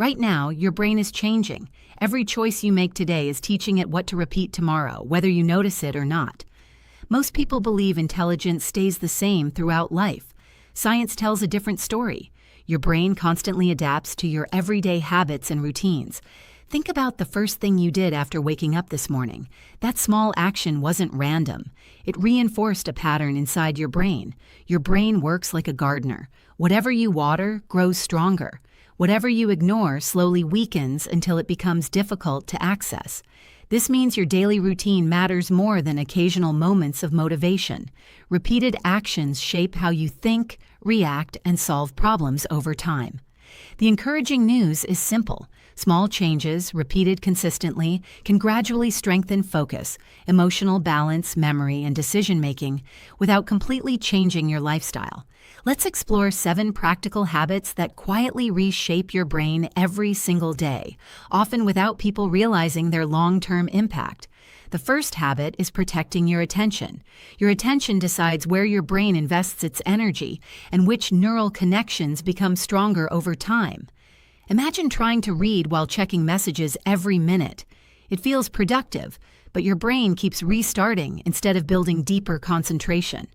Right now, your brain is changing. Every choice you make today is teaching it what to repeat tomorrow, whether you notice it or not. Most people believe intelligence stays the same throughout life. Science tells a different story. Your brain constantly adapts to your everyday habits and routines. Think about the first thing you did after waking up this morning. That small action wasn't random. It reinforced a pattern inside your brain. Your brain works like a gardener. Whatever you water grows stronger. Whatever you ignore slowly weakens until it becomes difficult to access. This means your daily routine matters more than occasional moments of motivation. Repeated actions shape how you think, react, and solve problems over time. The encouraging news is simple. Small changes, repeated consistently, can gradually strengthen focus, emotional balance, memory, and decision-making without completely changing your lifestyle. Let's explore 7 practical habits that quietly reshape your brain every single day, often without people realizing their long-term impact. The first habit is protecting your attention. Your attention decides where your brain invests its energy and which neural connections become stronger over time. Imagine trying to read while checking messages every minute. It feels productive, but your brain keeps restarting instead of building deeper concentration.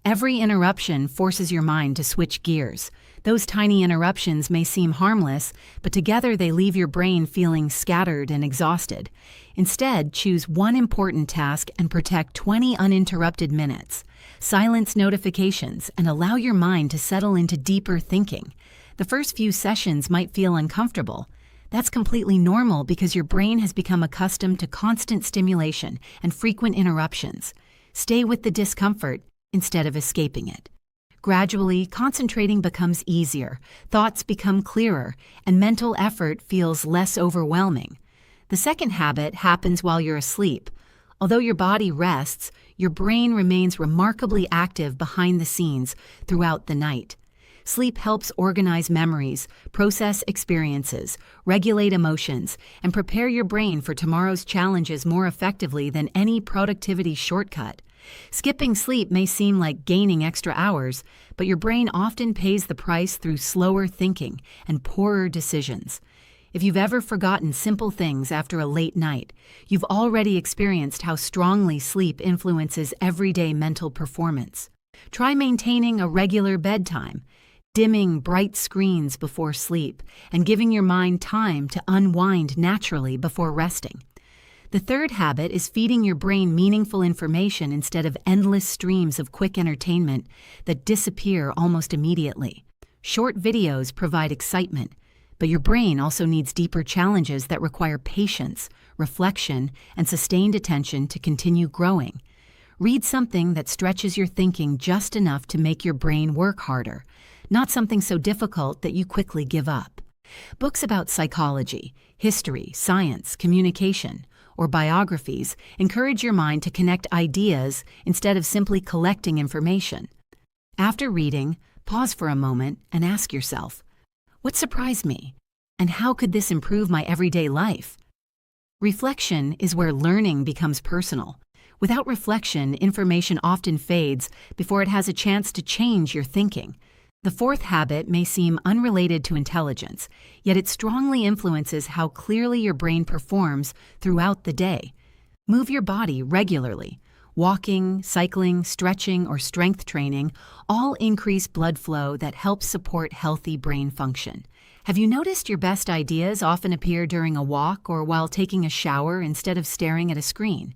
Every interruption forces your mind to switch gears. Those tiny interruptions may seem harmless, but together they leave your brain feeling scattered and exhausted. Instead, choose one important task and protect 20 uninterrupted minutes. Silence notifications and allow your mind to settle into deeper thinking. The first few sessions might feel uncomfortable. That's completely normal because your brain has become accustomed to constant stimulation and frequent interruptions. Stay with the discomfort instead of escaping it. Gradually, concentrating becomes easier, thoughts become clearer, and mental effort feels less overwhelming. The second habit happens while you're asleep. Although your body rests, your brain remains remarkably active behind the scenes throughout the night. Sleep helps organize memories, process experiences, regulate emotions, and prepare your brain for tomorrow's challenges more effectively than any productivity shortcut. Skipping sleep may seem like gaining extra hours, but your brain often pays the price through slower thinking and poorer decisions. If you've ever forgotten simple things after a late night, you've already experienced how strongly sleep influences everyday mental performance. Try maintaining a regular bedtime, dimming bright screens before sleep, and giving your mind time to unwind naturally before resting. The third habit is feeding your brain meaningful information instead of endless streams of quick entertainment that disappear almost immediately. Short videos provide excitement, but your brain also needs deeper challenges that require patience, reflection, and sustained attention to continue growing. Read something that stretches your thinking just enough to make your brain work harder, not something so difficult that you quickly give up. Books about psychology, history, science, communication, or biographies encourage your mind to connect ideas instead of simply collecting information. After reading, pause for a moment and ask yourself, what surprised me? And how could this improve my everyday life? Reflection is where learning becomes personal. Without reflection, information often fades before it has a chance to change your thinking. The fourth habit may seem unrelated to intelligence, yet it strongly influences how clearly your brain performs throughout the day. Move your body regularly. Walking, cycling, stretching, or strength training all increase blood flow that helps support healthy brain function. Have you noticed your best ideas often appear during a walk or while taking a shower instead of staring at a screen?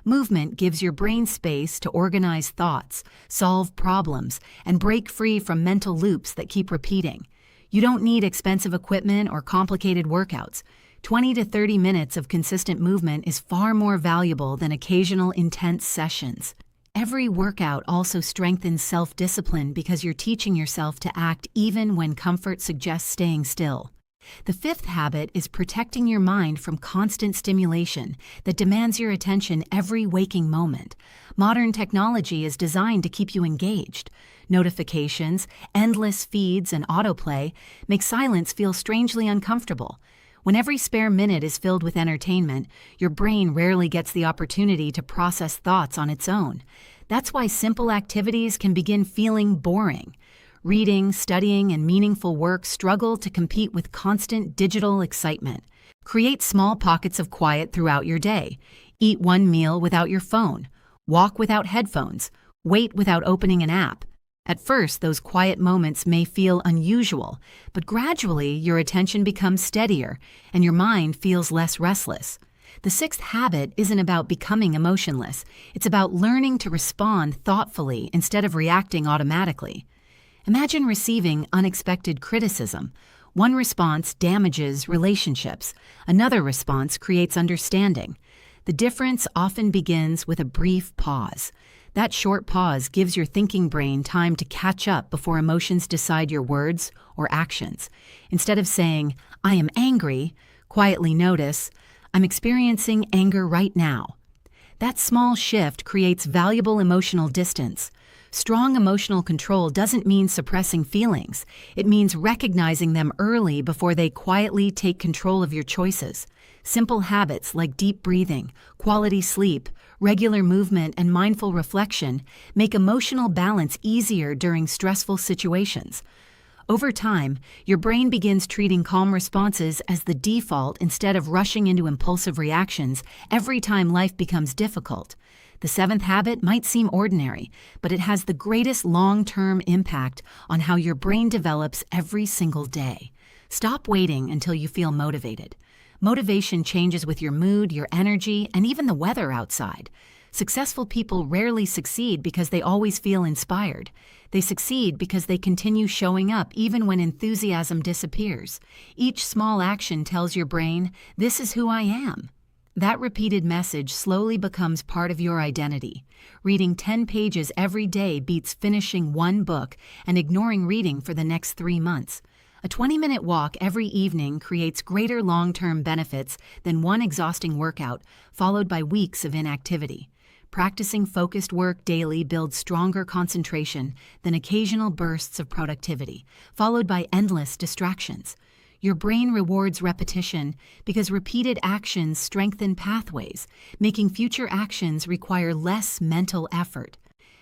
Movement gives your brain space to organize thoughts, solve problems, and break free from mental loops that keep repeating. You don't need expensive equipment or complicated workouts. 20 to 30 minutes of consistent movement is far more valuable than occasional intense sessions. Every workout also strengthens self-discipline because you're teaching yourself to act even when comfort suggests staying still. The fifth habit is protecting your mind from constant stimulation that demands your attention every waking moment. Modern technology is designed to keep you engaged. Notifications, endless feeds, and autoplay make silence feel strangely uncomfortable. When every spare minute is filled with entertainment, your brain rarely gets the opportunity to process thoughts on its own. That's why simple activities can begin feeling boring. Reading, studying, and meaningful work struggle to compete with constant digital excitement. Create small pockets of quiet throughout your day. Eat one meal without your phone. Walk without headphones. Wait without opening an app. At first, those quiet moments may feel unusual, but gradually your attention becomes steadier and your mind feels less restless. The sixth habit isn't about becoming emotionless. It's about learning to respond thoughtfully instead of reacting automatically. Imagine receiving unexpected criticism. One response damages relationships. Another response creates understanding. The difference often begins with a brief pause. That short pause gives your thinking brain time to catch up before emotions decide your words or actions. Instead of saying, "I am angry," quietly notice, "I'm experiencing anger right now." That small shift creates valuable emotional distance. Strong emotional control doesn't mean suppressing feelings. It means recognizing them early before they quietly take control of your choices. Simple habits like deep breathing, quality sleep, regular movement, and mindful reflection make emotional balance easier during stressful situations. Over time, your brain begins treating calm responses as the default instead of rushing into impulsive reactions every time life becomes difficult. The seventh habit might seem ordinary, but it has the greatest long-term impact on how your brain develops every single day. Stop waiting until you feel motivated. Motivation changes with your mood, your energy, and even the weather outside. Successful people rarely succeed because they always feel inspired. They succeed because they continue showing up even when enthusiasm disappears. Each small action tells your brain, "This is who I am." That repeated message slowly becomes part of your identity. Reading 10 pages every day beats finishing one book and ignoring reading for the next 3 months. A 20-minute walk every evening creates greater long-term benefits than one exhausting workout, followed by weeks of inactivity. Practicing focused work daily builds stronger concentration than occasional bursts of productivity, followed by endless distractions. Your brain rewards repetition because repeated actions strengthen pathways, making future actions require less mental effort.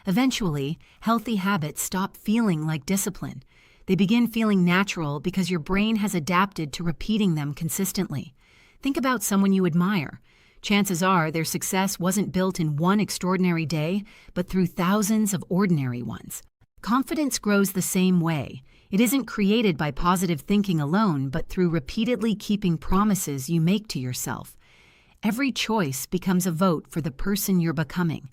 Eventually, healthy habits stop feeling like discipline. They begin feeling natural because your brain has adapted to repeating them consistently. Think about someone you admire. Chances are their success wasn't built in one extraordinary day, but through thousands of ordinary ones. Confidence grows the same way. It isn't created by positive thinking alone, but through repeatedly keeping promises you make to yourself. Every choice becomes a vote for the person you're becoming.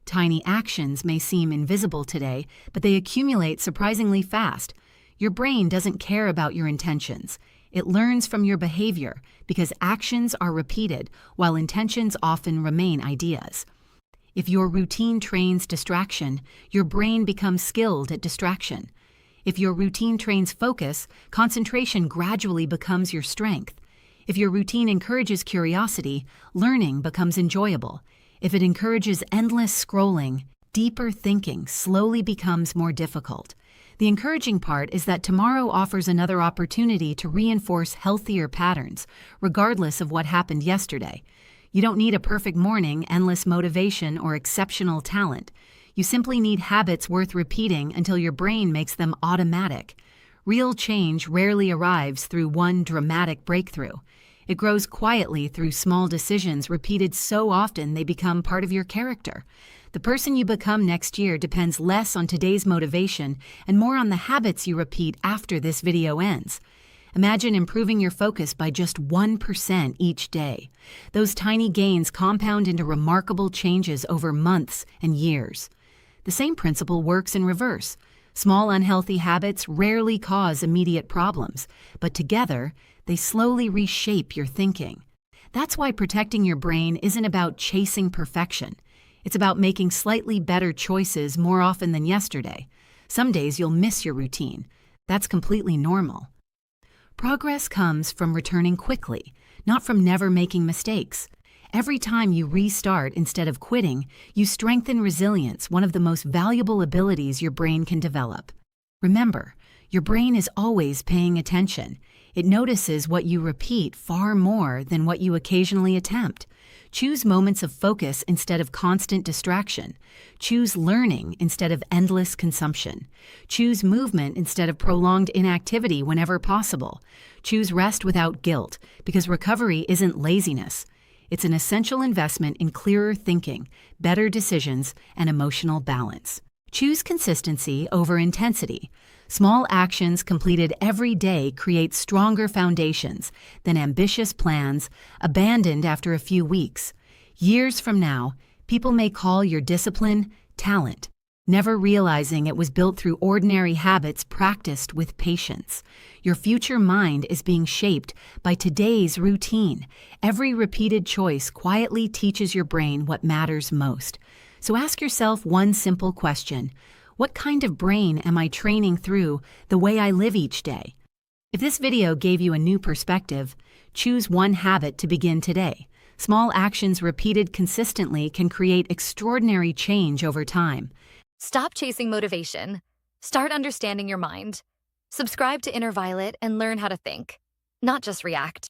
Tiny actions may seem invisible today, but they accumulate surprisingly fast. Your brain doesn't care about your intentions. It learns from your behavior because actions are repeated while intentions often remain ideas. If your routine trains distraction, your brain becomes skilled at distraction. If your routine trains focus, concentration gradually becomes your strength. If your routine encourages curiosity, learning becomes enjoyable. If it encourages endless scrolling, deeper thinking slowly becomes more difficult. The encouraging part is that tomorrow offers another opportunity to reinforce healthier patterns, regardless of what happened yesterday. You don't need a perfect morning, endless motivation, or exceptional talent. You simply need habits worth repeating until your brain makes them automatic. Real change rarely arrives through one dramatic breakthrough. It grows quietly through small decisions repeated so often they become part of your character. The person you become next year depends less on today's motivation and more on the habits you repeat after this video ends. Imagine improving your focus by just 1% each day. Those tiny gains compound into remarkable changes over months and years. The same principle works in reverse. Small unhealthy habits rarely cause immediate problems, but together, they slowly reshape your thinking. That's why protecting your brain isn't about chasing perfection. It's about making slightly better choices more often than yesterday. Some days you'll miss your routine. That's completely normal. Progress comes from returning quickly, not from never making mistakes. Every time you restart instead of quitting, you strengthen resilience, one of the most valuable abilities your brain can develop. Remember, your brain is always paying attention. It notices what you repeat far more than what you occasionally attempt. Choose moments of focus instead of constant distraction. Choose learning instead of endless consumption. Choose movement instead of prolonged inactivity whenever possible. Choose rest without guilt, because recovery isn't laziness. It's an essential investment in clearer thinking, better decisions, and emotional balance. Choose consistency over intensity. Small actions completed every day create stronger foundations than ambitious plans abandoned after a few weeks. Years from now, people may call your discipline talent, never realizing it was built through ordinary habits practiced with patience. Your future mind is being shaped by today's routine. Every repeated choice quietly teaches your brain what matters most. So ask yourself one simple question. What kind of brain am I training through the way I live each day? If this video gave you a new perspective, choose one habit to begin today. Small actions repeated consistently can create extraordinary change over time. Stop chasing motivation. Start understanding your mind. Subscribe to Inner Violet and learn how to think, not just react.